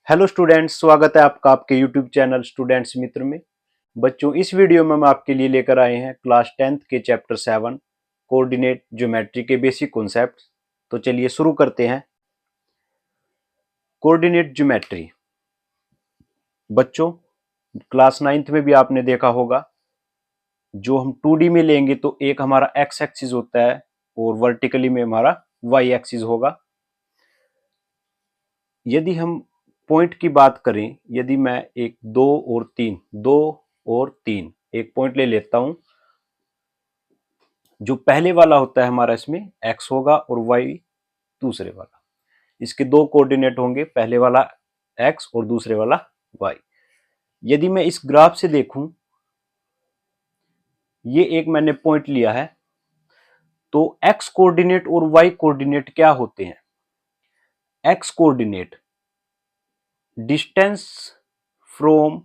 Hello students, स्वागत है आपका आपके यूट्यूब चैनल स्टूडेंट्स मित्र में। बच्चों, इस वीडियो में हम आपके लिए लेकर आए हैं क्लास 10th के चैप्टर 7 कोऑर्डिनेट ज्योमेट्री के बेसिक कॉन्सेप्ट। तो चलिए शुरू करते हैं। कोऑर्डिनेट ज्योमेट्री बच्चों, क्लास 9th में भी आपने देखा होगा। जो हम 2D में लेंगे तो एक हमारा एक्स एक्सिस होता है और वर्टिकली में हमारा वाई एक्सिस होगा। यदि हम पॉइंट की बात करें, यदि मैं एक दो और तीन एक पॉइंट ले लेता हूं। जो पहले वाला होता है हमारा, इसमें x होगा और y दूसरे वाला। इसके दो कोऑर्डिनेट होंगे, पहले वाला x और दूसरे वाला y। यदि मैं इस ग्राफ से देखूं, ये एक मैंने पॉइंट लिया है, तो x कोऑर्डिनेट और y कोऑर्डिनेट क्या होते हैं? x coordinate distance from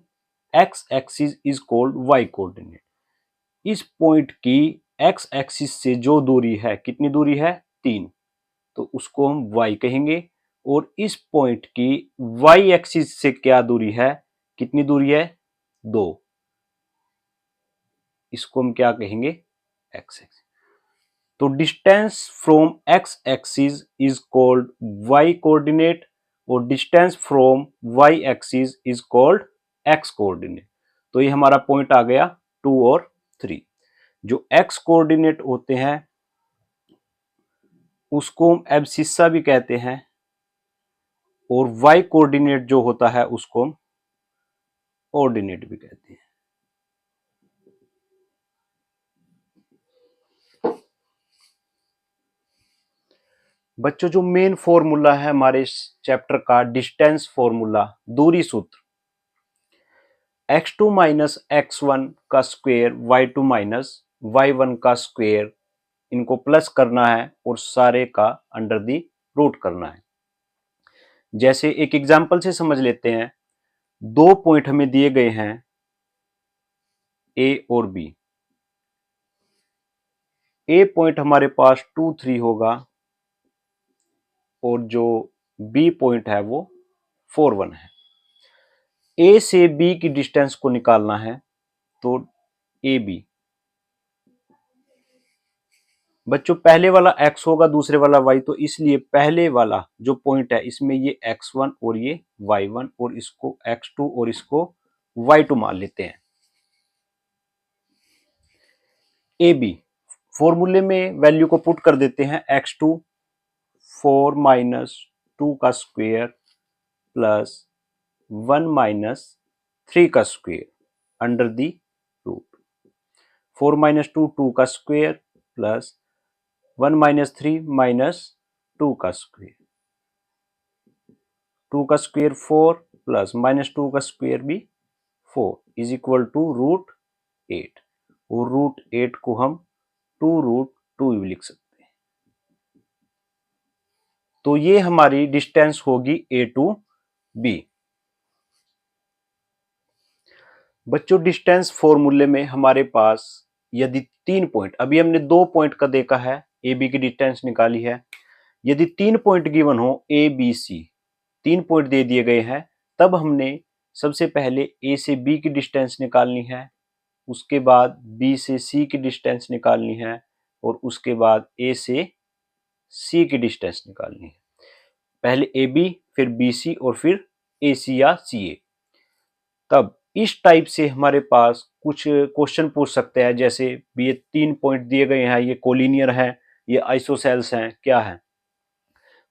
x axis is called y coordinate. इस पॉइंट की x एक्सिस से जो दूरी है, कितनी दूरी है? 3, तो उसको हम y कहेंगे। और इस पॉइंट की y एक्सिस से क्या दूरी है, कितनी दूरी है? 2, इसको हम क्या कहेंगे? x axis. तो distance from x axis is called y coordinate और distance from y axis is called x coordinate. तो ये हमारा पॉइंट आ गया 2 और 3। जो x कोऑर्डिनेट होते हैं उसको हम एब्सिस्सा भी कहते हैं, और y कोऑर्डिनेट जो होता है उसको हम ऑर्डिनेट भी कहते हैं। बच्चों, जो मेन फॉर्मूला है हमारे इस चैप्टर का, डिस्टेंस फॉर्मूला, दूरी सूत्र, x2 माइनस x1 का स्क्वायर y2 माइनस y1 का स्क्वायर, इनको प्लस करना है और सारे का अंडर दी रूट करना है। जैसे एक एग्जांपल से समझ लेते हैं। दो पॉइंट हमें दिए गए हैं a और b। a पॉइंट हमारे पास 2, 3 होगा और जो b पॉइंट है वो 4, 1 है। a से b की डिस्टेंस को निकालना है, तो ab। बच्चों, पहले वाला x होगा, दूसरे वाला y, तो इसलिए पहले वाला जो पॉइंट है इसमें ये x1 और ये y1 और इसको x2 और इसको y2 मान लेते हैं। ab फॉर्मूले में वैल्यू को पुट कर देते हैं। x2 4 माइनस 2 का स्क्वायर प्लस 1 माइनस 3 का square under the root. 4 minus 2 2 का स्क्वायर प्लस 1 माइनस 3 माइनस 2 का स्क्वायर। 2 का स्क्वायर 4 प्लस माइनस 2 का स्क्वायर भी 4 इज इक्वल टू रूट 8। और रूट 8 को हम 2 रूट 2 भी लिख सकते हैं। तो ये हमारी डिस्टेंस होगी ए टू बी। बच्चों, डिस्टेंस फॉर्मूले में हमारे पास यदि 3 पॉइंट, अभी हमने 2 पॉइंट का देखा है, ए बी की डिस्टेंस निकाली है। यदि 3 पॉइंट गिवन हो, ए बी सी 3 पॉइंट दे दिए गए हैं, तब हमने सबसे पहले ए से बी की डिस्टेंस निकालनी है, उसके बाद बी से सी की डिस्टेंस निकालनी है और उसके बाद ए से सी की डिस्टेंस निकालनी है। पहले ए बी, फिर बी सी और फिर ए सी या सी ए। तब इस टाइप से हमारे पास कुछ क्वेश्चन पूछ सकते हैं, जैसे ये 3 पॉइंट दिए गए हैं, ये कोलिनियर है, ये आइसोसेल्स हैं, क्या है।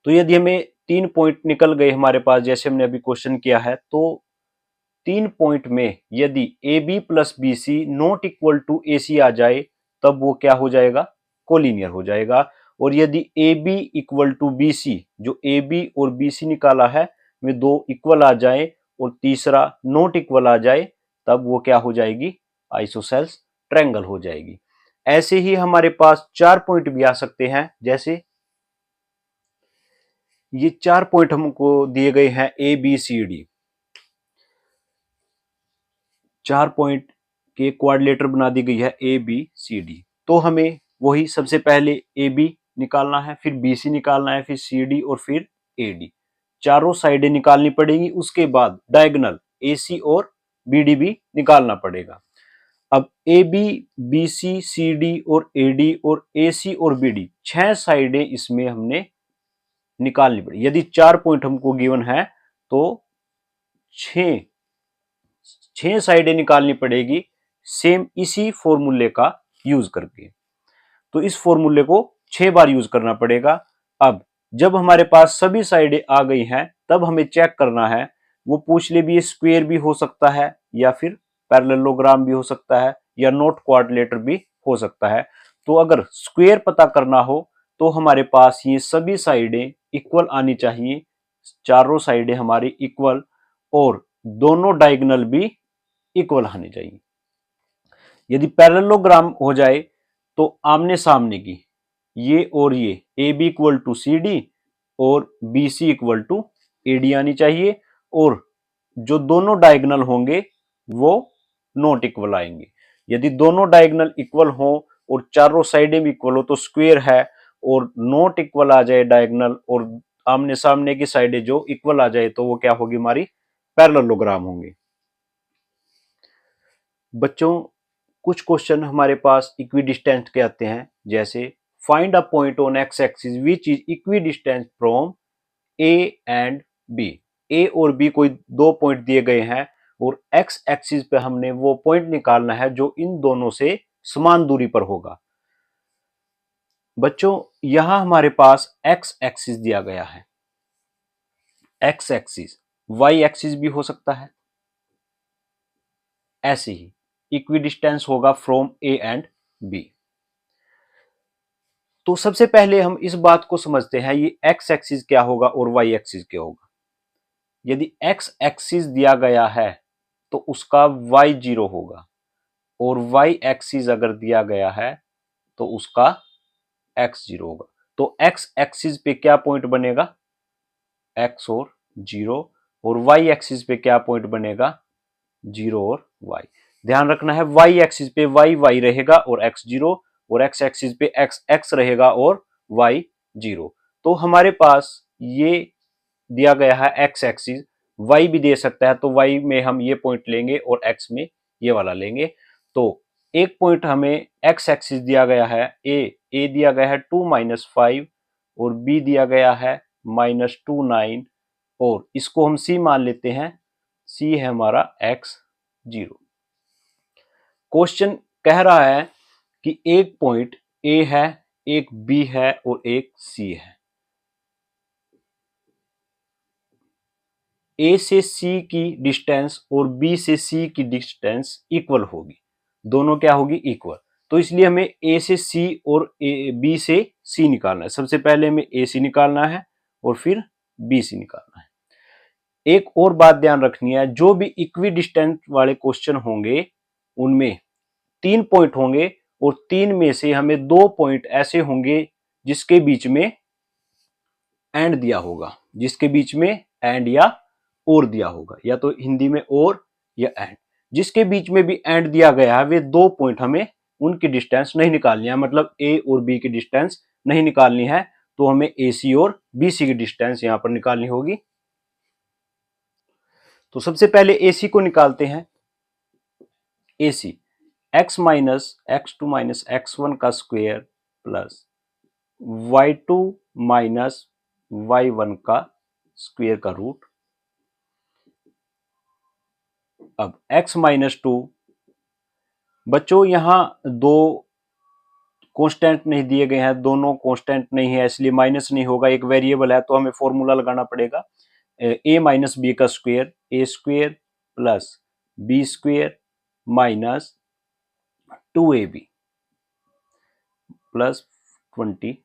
तो यदि हमें 3 पॉइंट निकल गए हमारे पास, जैसे हमने अभी क्वेश्चन किया है, तो 3 पॉइंट में यदि A B plus B C not equal to A C आ जाए, तब वो क्या हो जाएगा? कोलिनियर हो जाएगा। और यदि A B equal to B C, जो ए बी और बी सी निकाला है, में दो इक्वल आ जाए और तीसरा नॉट इक्वल आ जाए, तब वो क्या हो जाएगी? आइसोसेल्स ट्रायंगल हो जाएगी। ऐसे ही हमारे पास 4 पॉइंट भी आ सकते हैं, जैसे ये 4 पॉइंट हमको दिए गए हैं A B C D. 4 point के क्वाड्रिलेटर बना दी गई है ए बी सी डी। तो हमें वही सबसे पहले ए बी निकालना है, फिर बी सी निकालना है, फिर सी डी और फिर ए डी। चारों साइडें निकालनी पड़ेगी, उसके बाद डायगोनल AC और BD भी निकालना पड़ेगा। अब AB, BC, CD और AD और AC और BD 6 साइडें इसमें हमने निकालनी पड़ेगी। यदि 4 पॉइंट हमको गिवन है तो 6 साइडें निकालनी पड़ेगी, सेम इसी फॉर्मूले का यूज करके। तो इस फॉर्मूले को 6 बार यूज करना पड़ेगा। अब जब हमारे पास सभी साइडें आ गई हैं, तब हमें चेक करना है, वो पूछ ले भी ये स्क्वायर भी हो सकता है या फिर पैरेललोग्राम भी हो सकता है या नॉट क्वाड्रिलेटर भी हो सकता है। तो अगर स्क्वायर पता करना हो तो हमारे पास ये सभी साइडें इक्वल आनी चाहिए, चारों साइडें हमारी इक्वल और दोनों डायगोनल भी इक्वल आनी चाहिए। यदि पैरेललोग्राम हो जाए तो आमने सामने की ये और ये AB इक्वल टू CD और BC इक्वल टू AD आनी चाहिए, और जो दोनों डायगोनल होंगे वो नॉट इक्वल आएंगे। यदि दोनों डायगोनल इक्वल हो और चारों साइडें भी इक्वल हो तो स्क्वायर है, और नॉट इक्वल आ जाए डायगोनल और आमने सामने की साइडें जो इक्वल आ जाए तो वो क्या होगी, हमारी पैरेललोग्राम होंगे। बच्चों, कुछ क्वेश्चन हमारे पास इक्विडिस्टेंस के आते हैं, जैसे find a point on X axis which is equidistance from A and B. A और बी कोई दो पॉइंट दिए गए हैं और एक्स एक्सिस पे हमने वो पॉइंट निकालना है जो इन दोनों से समान दूरी पर होगा। बच्चों, यहां हमारे पास एक्स एक्सिस दिया गया है, एक्स एक्सिस, वाई एक्सिस भी हो सकता है। ऐसे ही इक्विडिस्टेंस होगा फ्रॉम ए एंड बी। तो सबसे पहले हम इस बात को समझते हैं, ये एक्स एक्सिस क्या होगा और वाई एक्सिस क्या होगा। यदि एक्स एक्सिस दिया गया है तो उसका वाई 0 होगा, और वाई एक्सिस अगर दिया गया है तो उसका एक्स 0 होगा। तो एक्स एक्सिस पे क्या पॉइंट बनेगा, एक्स और 0, और वाई एक्सिस पे क्या पॉइंट बनेगा, 0 और वाई। ध्यान रखना है, वाई एक्सिस पे वाई वाई रहेगा और एक्स 0, और एक्स एक्सिस पे एक्स एक्स रहेगा और वाई 0। तो हमारे पास ये दिया गया है एक्स एक्सिस, वाई भी दे सकता है, तो वाई में हम ये पॉइंट लेंगे और एक्स में ये वाला लेंगे। तो एक पॉइंट हमें एक्स एक्सिस दिया गया है, ए दिया गया है 2-5 और बी दिया गया है -2-9, और इसको हम सी मान लेते हैं, सी है हमारा x0। क्वेश्चन कह रहा है कि एक पॉइंट ए है, एक बी है और एक सी है। ए से सी की डिस्टेंस और बी से सी की डिस्टेंस इक्वल होगी, दोनों क्या होगी, इक्वल। तो इसलिए हमें ए से सी और बी से सी निकालना है। सबसे पहले हमें ए सी निकालना है और फिर बी सी निकालना है। एक और बात ध्यान रखनी है, जो भी इक्वी डिस्टेंस वाले क्वेश्चन होंगे उनमें 3 पॉइंट होंगे, और 3 में से हमें 2 पॉइंट ऐसे होंगे जिसके बीच में एंड दिया होगा, जिसके बीच में एंड या और दिया होगा, या तो हिंदी में और या एंड। जिसके बीच में भी एंड दिया गया है वे 2 पॉइंट हमें उनकी डिस्टेंस नहीं निकालनी है, मतलब ए और बी की डिस्टेंस नहीं निकालनी है, तो हमें ए सी और बी सी की डिस्टेंस यहां पर निकालनी होगी। तो सबसे पहले ए सी को निकालते हैं। ए सी x minus x2 minus x1 का square plus y2 minus y1 का स्क्वायर का रूट। अब x माइनस 2, बच्चों यहां दो कांस्टेंट नहीं दिए गए हैं, दोनों कांस्टेंट नहीं है इसलिए माइनस नहीं होगा, एक वेरिएबल है तो हमें फॉर्मूला लगाना पड़ेगा, a माइनस बी का square, A square plus B square minus 2ab plus 25।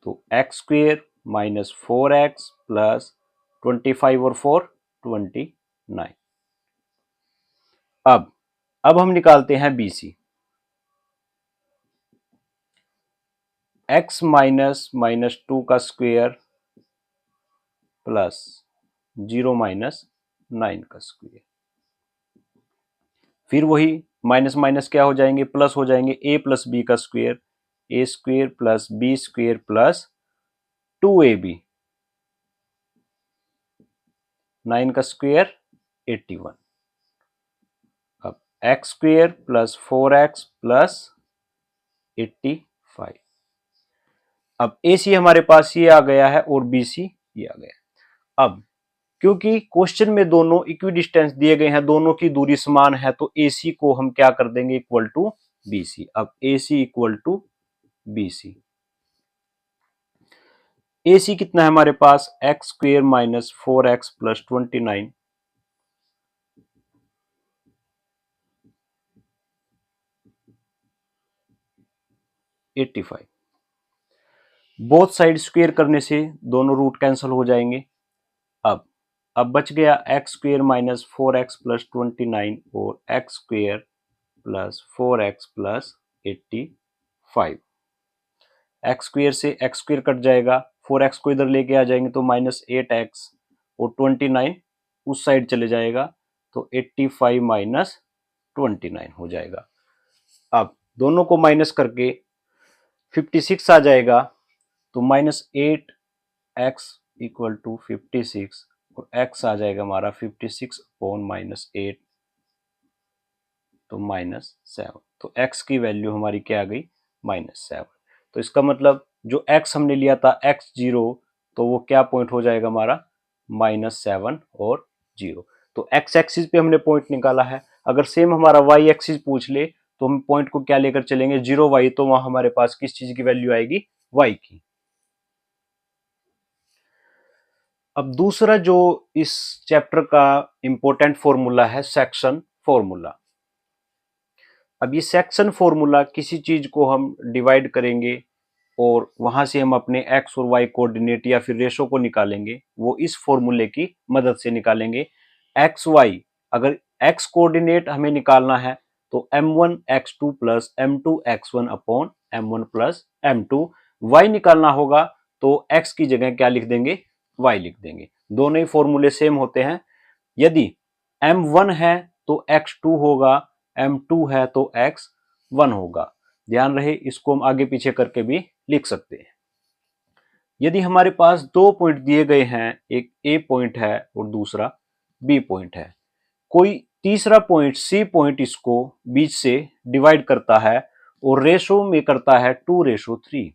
तो x square minus 4x plus 25 और 4 29। अब हम निकालते हैं बी सी। एक्स माइनस 2 का स्क्वेयर प्लस 0 माइनस 9 का स्क्वेयर। फिर वही माइनस माइनस क्या हो जाएंगे, प्लस हो जाएंगे, ए प्लस बी का square, A square plus B square plus 2ab, 9 का स्क्वायर 81। अब x square plus 4x plus 85। अब AC हमारे पास ये आ गया है और BC ये आ गया। अब क्योंकि क्वेश्चन में दोनों इक्वी डिस्टेंस दिए गए हैं, दोनों की दूरी समान है, तो AC को हम क्या कर देंगे, इक्वल टू BC। अब AC equal to BC। AC कितना है हमारे पास, X square minus 4x plus 29, 85। Both side square करने से दोनों रूट कैंसिल हो जाएंगे। अब बच गया x square minus 4x plus 29 और x square plus 4x plus 85। X square से एक्स स्क्वेयर कट जाएगा, 4x को इधर लेके आ जाएंगे तो माइनस 8x और 29 उस साइड चले जाएगा, तो 85 माइनस 29 हो जाएगा। अब दोनों को माइनस करके 56 आ जाएगा, तो माइनस 8x इक्वल टू 56 और x आ जाएगा हमारा 56 अपॉन माइनस 8, तो माइनस 7। तो x की वैल्यू हमारी क्या आ गई, माइनस 7। तो इसका मतलब जो x हमने लिया था x0, तो वो क्या पॉइंट हो जाएगा हमारा, -7 और 0। तो x एक्सिस पे हमने पॉइंट निकाला है। अगर सेम हमारा y एक्सिस पूछ ले तो हम पॉइंट को क्या लेकर चलेंगे, 0y, तो वहां हमारे पास किस चीज की वैल्यू आएगी, y की। अब दूसरा जो इस चैप्टर का इंपॉर्टेंट फॉर्मूला है, सेक्शन फॉर्मूला। अब ये सेक्शन फॉर्मूला, किसी चीज को हम डिवाइड करेंगे और वहां से हम अपने x और y कोऑर्डिनेट या फिर रेशो को निकालेंगे, वो इस फॉर्मूले की मदद से निकालेंगे। एक्स वाई, अगर x कोऑर्डिनेट हमें निकालना है तो m1 x2 plus m2 x1 upon m1 plus m2। y निकालना होगा तो x की जगह क्या लिख देंगे, y लिख देंगे। दोनों ही फॉर्मूले सेम होते हैं। यदि m1 है तो x2 होगा, m2 है तो x1 होगा। ध्यान रहे, इसको हम आगे पीछे करके भी लिख सकते हैं। यदि हमारे पास दो पॉइंट दिए गए हैं, एक ए पॉइंट है और दूसरा बी पॉइंट है, कोई तीसरा पॉइंट सी पॉइंट इसको बीच से डिवाइड करता है और रेशो में करता है 2:3।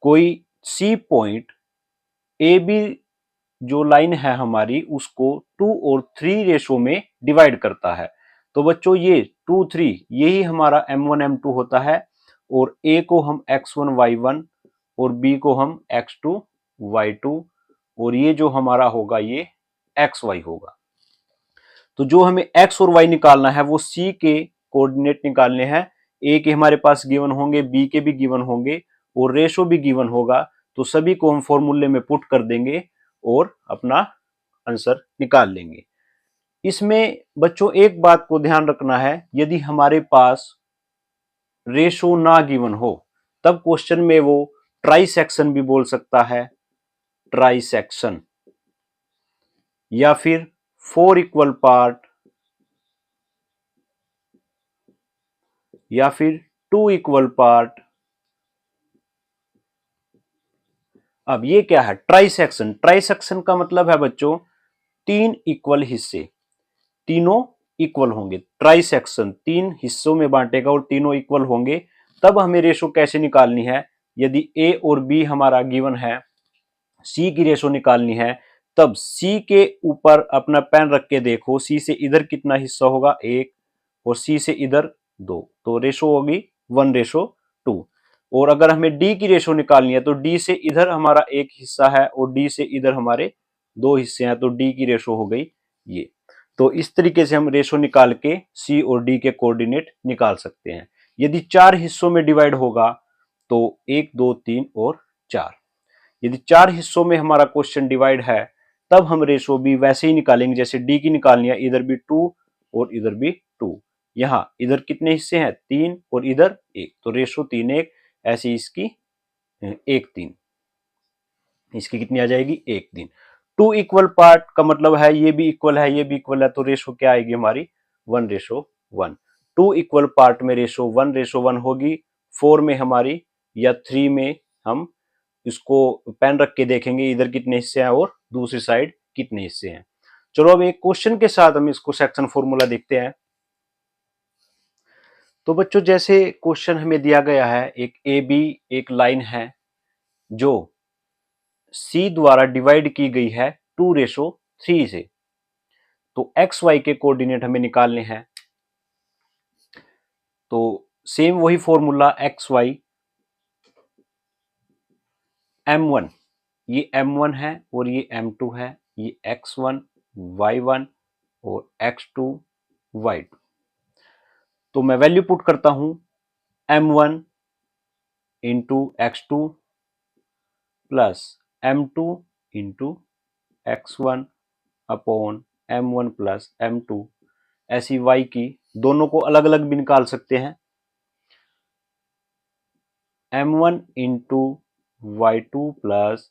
कोई सी पॉइंट ए बी जो लाइन है हमारी, उसको 2 और 3 रेशो में डिवाइड करता है। तो बच्चों ये 2, 3 यही हमारा m1 m2 होता है, और a को हम x1 y1 और b को हम x2 y2, और ये जो हमारा होगा ये xy होगा। तो जो हमें x और y निकालना है वो c के कोऑर्डिनेट निकालने हैं। a के हमारे पास गिवन होंगे, b के भी गिवन होंगे और रेशो भी गिवन होगा। तो सभी को हम फॉर्मूले में पुट कर देंगे और अपना आंसर निकाल लेंगे। इसमें बच्चों एक बात को ध्यान रखना है, यदि हमारे पास रेशो ना गिवन हो तब क्वेश्चन में वो ट्राई सेक्शन भी बोल सकता है, ट्राई सेक्शन, या फिर 4 इक्वल पार्ट, या फिर 2 इक्वल पार्ट। अब ये क्या है, ट्राई सेक्शन। ट्राई सेक्शन का मतलब है बच्चों 3 इक्वल हिस्से, तीनों इक्वल होंगे। ट्राई सेक्शन 3 हिस्सों में बांटेगा और तीनों इक्वल होंगे। तब हमें रेशो कैसे निकालनी है, यदि ए और बी हमारा गिवन है, सी की रेशो निकालनी है, तब सी के ऊपर अपना पेन रख के देखो, सी से इधर कितना हिस्सा होगा, 1, और सी से इधर 2, तो रेशो होगी 1:2। और अगर हमें डी की रेशो निकालनी है तो डी से इधर हमारा एक हिस्सा है और डी से इधर हमारे 2 हिस्से हैं, तो डी की रेशो हो गई ये। तो इस तरीके से हम रेशो निकाल के सी और डी के कोऑर्डिनेट निकाल सकते हैं। यदि 4 हिस्सों में डिवाइड होगा तो 1, 2, 3 और 4। यदि 4 हिस्सों में हमारा क्वेश्चन डिवाइड है तब हम रेशो भी वैसे ही निकालेंगे जैसे डी की निकालनी है, इधर भी 2 और इधर भी 2। यहां इधर कितने हिस्से हैं, 3 और इधर 1, तो रेशो 3, 1, ऐसी इसकी 1, 3, इसकी कितनी आ जाएगी, 1, 3। 2 इक्वल पार्ट का मतलब है ये भी इक्वल है, ये भी इक्वल है, तो रेशो क्या आएगी हमारी, 1:1। 2 इक्वल पार्ट में रेशो 1:1 होगी, 4 में हमारी या 3 में हम इसको पेन रख के देखेंगे इधर कितने हिस्से हैं और दूसरी साइड कितने हिस्से हैं। चलो अब एक क्वेश्चन के साथ हम इसको सेक्शन फॉर्मूला देखते हैं। तो बच्चों जैसे क्वेश्चन हमें दिया गया है, एक ए बी एक लाइन है जो सी द्वारा डिवाइड की गई है 2:3 से। तो एक्स वाई के कोऑर्डिनेट हमें निकालने हैं। तो सेम वही फॉर्मूला एक्स वाई m1, ये m1 है और ये m2 है, ये x1 y1 और x2 y2। तो मैं वैल्यू पुट करता हूं m1 into x2 plus m2 into x1 upon m1 plus m2। ऐसी y की दोनों को अलग अलग भी निकाल सकते हैं। m1 into y2 plus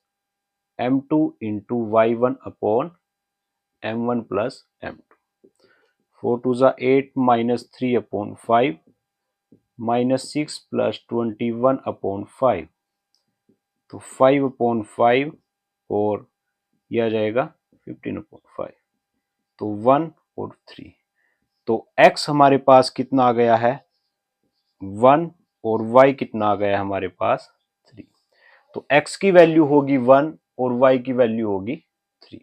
m2 into y1 upon m1 plus m2। 4 2 जा 8 minus 3 upon 5 minus 6 plus 21 upon 5। तो 5 अपॉन 5 और यह आ जाएगा 15 अपॉन 5। तो 1 और 3। तो x हमारे पास कितना आ गया है 1 और y कितना आ गया है हमारे पास 3। तो x की वैल्यू होगी 1 और y की वैल्यू होगी 3।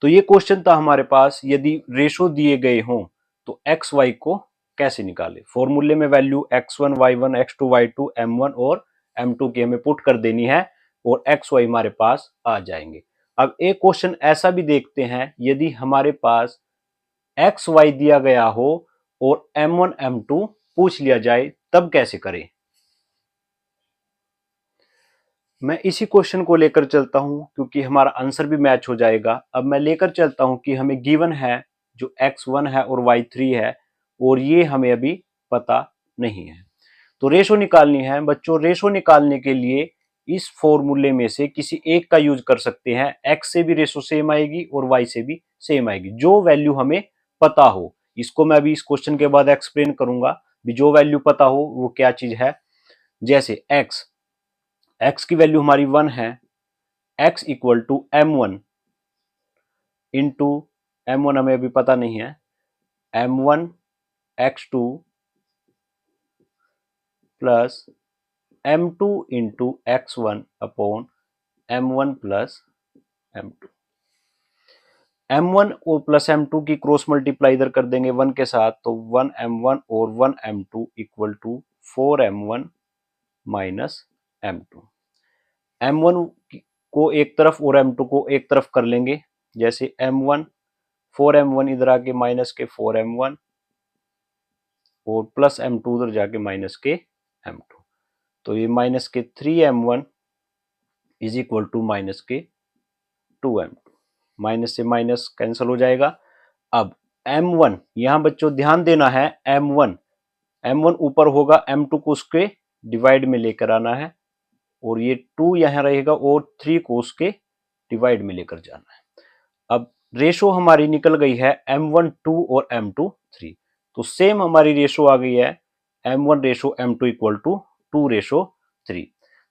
तो ये क्वेश्चन था हमारे पास, यदि रेशो दिए गए हों तो एक्स वाई को कैसे निकाले। फॉर्मूले में value x1 y1 x2 y2 m1 और m2 की हमें पुट कर देनी है और एक्स वाई हमारे पास आ जाएंगे। अब एक क्वेश्चन ऐसा भी देखते हैं, यदि हमारे पास एक्स वाई दिया गया हो और m1 m2 पूछ लिया जाए तब कैसे करें। मैं इसी क्वेश्चन को लेकर चलता हूं क्योंकि हमारा आंसर भी मैच हो जाएगा। अब मैं लेकर चलता हूं कि हमें गिवन है जो x1 है और y3 है और ये हमें अभी पता नहीं है। तो रेशो निकालनी है। बच्चों रेशो निकालने के लिए इस फॉर्मूले में से किसी एक का यूज कर सकते हैं। x से भी रेशो सेम आएगी और y से भी सेम आएगी, जो वैल्यू हमें पता हो। इसको मैं अभी इस क्वेश्चन के बाद एक्सप्लेन करूंगा भी जो वैल्यू पता हो वो क्या चीज है। जैसे x की वैल्यू हमारी 1 है, x equal to m1 into m1 हमें अभी पता नहीं है, m1 x2 plus m2 into x1 upon m1 plus m2। m1 और प्लस m2 की क्रॉस मल्टीप्लाई इधर कर देंगे 1 के साथ, तो 1m1 और 1m2 equal to 4m1 minus m2। m1 को एक तरफ और m2 को एक तरफ कर लेंगे। जैसे m1 4m1 इधर आके माइनस के 4m1 और प्लस m2 उधर जाके माइनस के m2। तो ये माइनस के 3m1 is equal to minus के 2m2। माइनस से माइनस कैंसिल हो जाएगा। अब m1 यहां बच्चों ध्यान देना है, m1 ऊपर होगा, m2 को उसके डिवाइड में लेकर आना है और ये 2 यहां रहेगा और 3 को उसके डिवाइड में लेकर जाना है। अब रेशो हमारी निकल गई है m1 2 और m2 3। तो सेम हमारी रेशो आ गई है m1 ratio m2 equal to 2 ratio 3।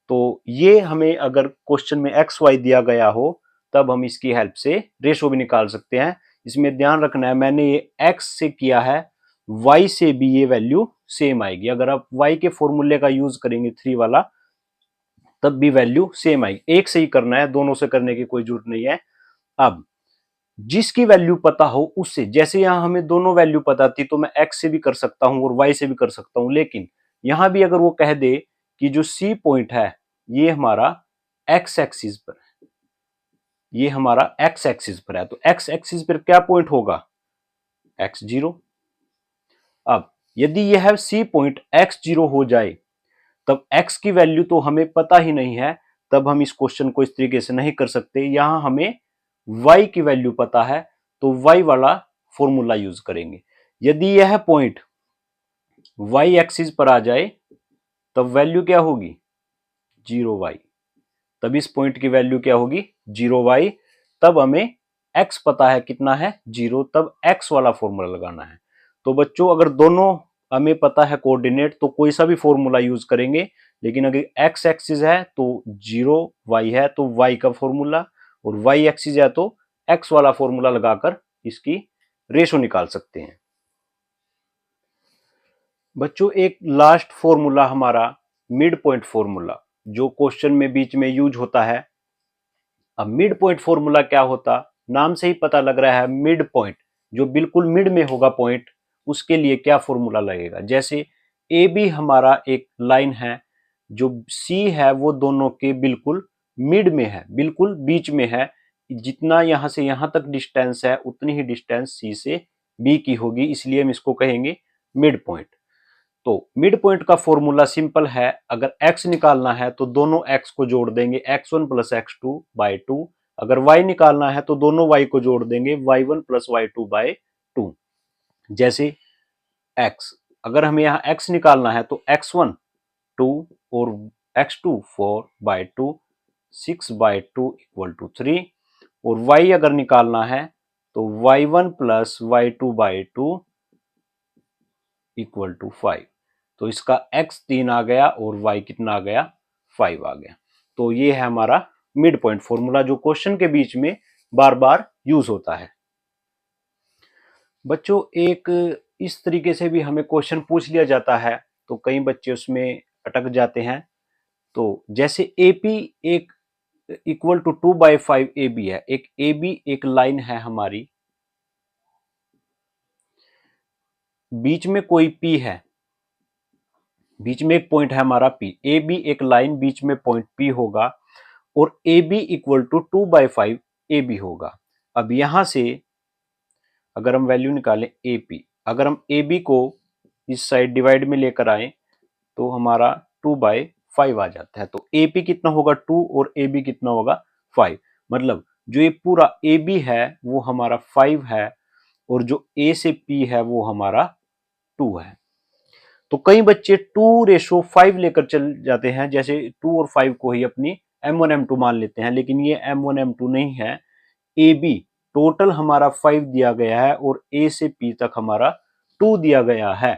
तो ये हमें अगर क्वेश्चन में एक्स वाई दिया गया हो तब हम इसकी हेल्प से रेशो भी निकाल सकते हैं। इसमें ध्यान रखना है मैंने ये x से किया है, y से भी ये वैल्यू सेम आएगी। अगर आप y के फॉर्मूले का यूज करेंगे 3 वाला तब भी वैल्यू सेम आएगी। एक से ही करना है, दोनों से करने की कोई जरूरत नहीं है। अब जिसकी वैल्यू पता हो उससे, जैसे यहां हमें दोनों वैल्यू पता थी तो मैं x से भी कर सकता हूं और y से भी कर सकता हूं, लेकिन यहां भी अगर वो कह दे कि जो C पॉइंट है ये हमारा x एक्सिस पर है, ये हमारा x एक्सिस पर है, तो x एक्सिस पर क्या पॉइंट होगा x0। अब यदि यह C पॉइंट x0 हो जाए तब x की वैल्यू तो हमें पता ही नहीं है, तब हम इस क्वेश्चन को इस तरीके से नहीं कर सकते। यहां हमें y की वैल्यू पता है तो y वाला फॉर्मूला यूज करेंगे। यदि यह पॉइंट y एक्सिस पर आ जाए तब वैल्यू क्या होगी 0y। तब इस पॉइंट की वैल्यू क्या होगी 0y। तब हमें x पता है कितना है 0, तब x वाला फॉर्मूला लगाना है। तो बच्चों अगर दोनों हमें पता है कोऑर्डिनेट तो कोई सा भी फॉर्मूला यूज करेंगे लेकिन अगर एक्स एक्सिस है तो 0, वाई है तो वाई का फॉर्मूला, और वाई एक्सिस है तो एक्स वाला फॉर्मूला लगाकर इसकी रेशो निकाल सकते हैं। बच्चों एक लास्ट फॉर्मूला हमारा मिड पॉइंट फॉर्मूला, जो क्वेश्चन में बीच में यूज होता है। अब मिड पॉइंट फॉर्मूला क्या होता, नाम से ही पता लग रहा है मिड पॉइंट, जो बिल्कुल मिड में होगा पॉइंट, उसके लिए क्या फॉर्मूला लगेगा। जैसे ए बी हमारा एक लाइन है, जो सी है वो दोनों के बिल्कुल मिड में है, बिल्कुल बीच में है। जितना यहां से यहां तक डिस्टेंस है उतनी ही डिस्टेंस सी से बी की होगी, इसलिए हम इसको कहेंगे मिड पॉइंट। तो मिड पॉइंट का फॉर्मूला सिंपल है, अगर x निकालना है तो दोनों x को जोड़ देंगे x1 प्लस x2 बाई 2, अगर y निकालना है तो दोनों y को जोड़ देंगे y1 प्लस y2 बाई 2। जैसे x, अगर हमें यहाँ x निकालना है तो x1 2 और x2 4 by 2, 6 by 2 equal to 3, और y अगर निकालना है तो y1 plus y2 by 2 equal to 5। तो इसका x 3 आ गया और y कितना आ गया, 5 आ गया। तो ये है हमारा मिड पॉइंट फॉर्मूला, जो क्वेश्चन के बीच में बार बार यूज होता है। बच्चों एक इस तरीके से भी हमें क्वेश्चन पूछ लिया जाता है तो कई बच्चे उसमें अटक जाते हैं। तो जैसे AP एक इक्वल टू 2/5 AB है, एक AB एक लाइन है हमारी, बीच में कोई P है, बीच में एक पॉइंट है हमारा P, AB एक लाइन, बीच में पॉइंट P होगा, और AB इक्वल टू 2/5 AB होगा। अब यहां से अगर हम वैल्यू निकालें AP, अगर हम AB को इस साइड डिवाइड में लेकर आए तो हमारा 2/5 आ जाता है। तो AP कितना होगा 2 और AB कितना होगा 5, मतलब जो ये पूरा AB है वो हमारा 5 है, और जो A से P है वो हमारा 2 है। तो कई बच्चे 2:5 लेकर चल जाते हैं, जैसे 2 और 5 को ही अपनी M1 M2 मान लेते हैं, लेकिन ये M1 M2 नहीं है। AB टोटल हमारा 5 दिया गया है और A से P तक हमारा 2 दिया गया है।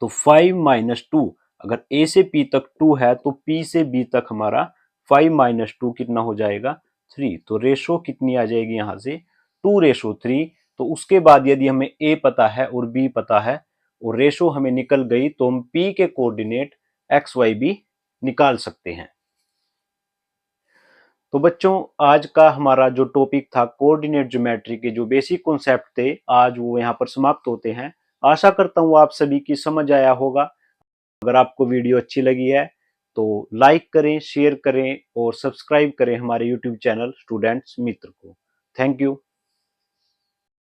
तो 5 माइनस 2, अगर A से P तक 2 है तो P से B तक हमारा 5 माइनस 2 कितना हो जाएगा, 3। तो रेशो कितनी आ जाएगी यहां से, 2:3। तो उसके बाद यदि हमें A पता है और B पता है और रेशो हमें निकल गई, तो हम P के कोऑर्डिनेट एक्स वाई भी निकाल सकते हैं। तो बच्चों आज का हमारा जो टॉपिक था कोऑर्डिनेट ज्योमेट्री के जो बेसिक कॉन्सेप्ट थे, आज वो यहाँ पर समाप्त होते हैं। आशा करता हूँ आप सभी की समझ आया होगा। अगर आपको वीडियो अच्छी लगी है तो लाइक करें, शेयर करें और सब्सक्राइब करें हमारे यूट्यूब चैनल स्टूडेंट्स मित्र को। Thank you.